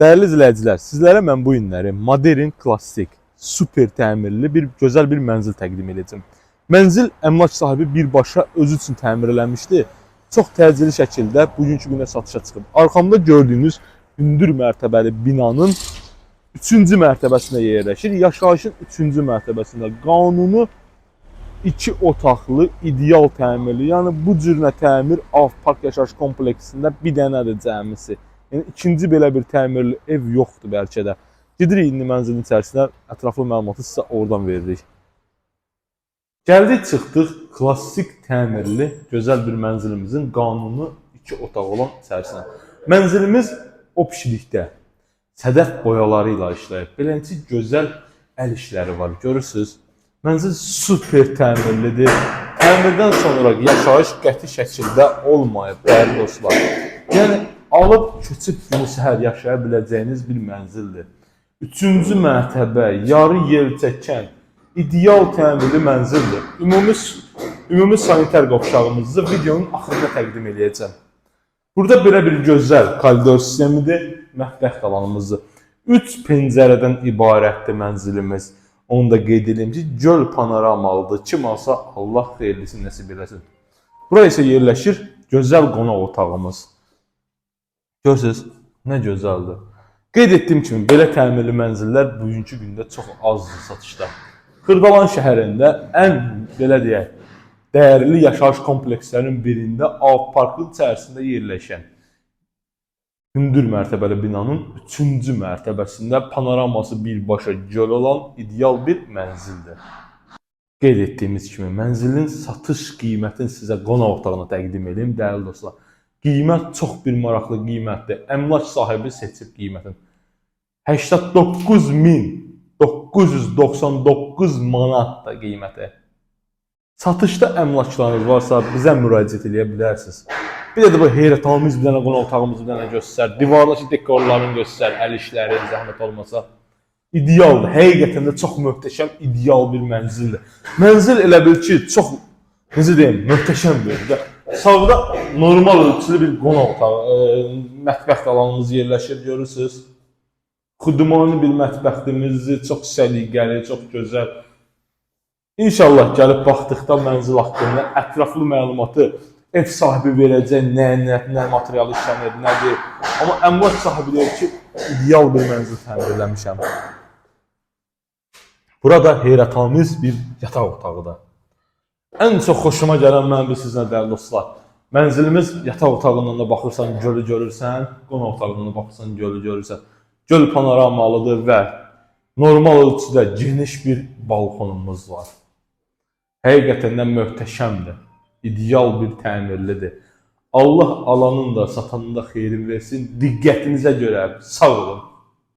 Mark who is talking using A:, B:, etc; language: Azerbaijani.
A: Değerli izləyicilər, sizlərə mən bu günləri modern, klassik, super təmirli gözəl bir mənzil təqdim edəcəm. Mənzil əmlak sahibi birbaşa özü üçün təmir eləmişdi. Çox təcili şəkildə bugünkü günə satışa çıxıb. Arxamda gördüyünüz hündür mərtəbəli binanın 3-cü mərtəbəsində yerləşir. Yaşayışın 3-cü mərtəbəsində qanuni 2 otaqlı, ideal təmirli. Yəni bu cürünə təmir Avpark yaşayış kompleksində bir dənədir cəmisi. Yəni ikinci belə bir təmirli ev yoxdur bəlkə də. Gedirik indi mənzilin içərisinə, ətraflı məlumatı sizə oradan veririk. Gəldik, çıxdıq klassik təmirli, gözəl bir mənzilimizin qanuni 2 otaq olan içərisinə. Mənzilimiz opşilikdə, sədəf boyaları ilə işləyib. Beləncə gözəl əl işləri var, görürsünüz. Mənzil super təmirlidir. Təmirdən sonra yaşayış qəti şəkildə olmayıb, dəyərli dostlar. Yəni alıb köçüb günü səhər yaşaya biləcəyiniz bir mənzildir. 3-cü mərtəbə, yarı yelçəkən, ideal təmirli mənzildir. Ümumi sanitar qovşağımızı videonun axırında təqdim edəcəm. Burada belə bir gözəl koridor sistemidir, mətbəx alanımızdır. 3 pəncərədən ibarətdir mənzilimiz. Onu da qeyd edeyim ki, göl panoramalıdır. Kim alsa Allah xeyirlisini nəsib eləsin. Buraya isə yerləşir gözəl qonaq otağımız. Görürsünüz, nə gözəldir. Qeyd etdiyim kimi, belə təmirli mənzillər bugünkü gündə çox azdır satışda. Xırdalan şəhərində ən, belə deyək, dəyərli yaşayış komplekslərinin birində Avparkın içərisində yerləşən hündür mərtəbəli binanın 3-cü mərtəbəsində panoraması birbaşa göl olan ideal bir mənzildir. Qeyd etdiyimiz kimi, mənzilin satış qiymətini sizə qonaq otağına təqdim edeyim, dəyərli dostlar. Qiymət çox bir maraqlı qiymətdir. Əmlak sahibi seçib qiymətin. 89.999 manat da qiyməti. Satışda əmlaklarınız varsa bizə müraciət edə bilərsiniz. Bir də bu heyrətamiz bir dənə qonaq otağımızı bir dənə göstər. Divardakı dekorlarını göstər, əl işləri, zəhmət olmasa. İdealdır. Həqiqətən də çox möhtəşəm, ideal bir mənzildir. Mənzil elə bil ki, çox, necə deyim, möhtəşəm bir yerdir. Sağda normal ölçülü bir qonaq otağı, mətbəx alanımız yerləşir, görürsünüz. Xudumani bir mətbəximizdir, çox səliqəli, çox gözəl. İnşallah gəlib baxdıqda mənzil haqqında ətraflı məlumatı ev sahibi verəcək, nə material işlənir, nədir. Amma əmlak sahibi deyir ki, ideal bir mənzil təmir eləmişəm. Burada heyrətamiz bir yataq otağıdır. Ən çox xoşuma gələn mən bilirsiniz, dəyərli dostlar. Mənzilimiz yataq otağından da baxırsan, gölü görürsən, qonaq otağından da baxırsan, gölü görürsən. Göl panoramalıdır və normal ölçüdə geniş bir balkonumuz var. Həqiqətən də möhtəşəmdir. İdeal bir təmirlidir. Allah alanın da, satanın da xeyrin versin. Diqqətinizə görə sağ olun.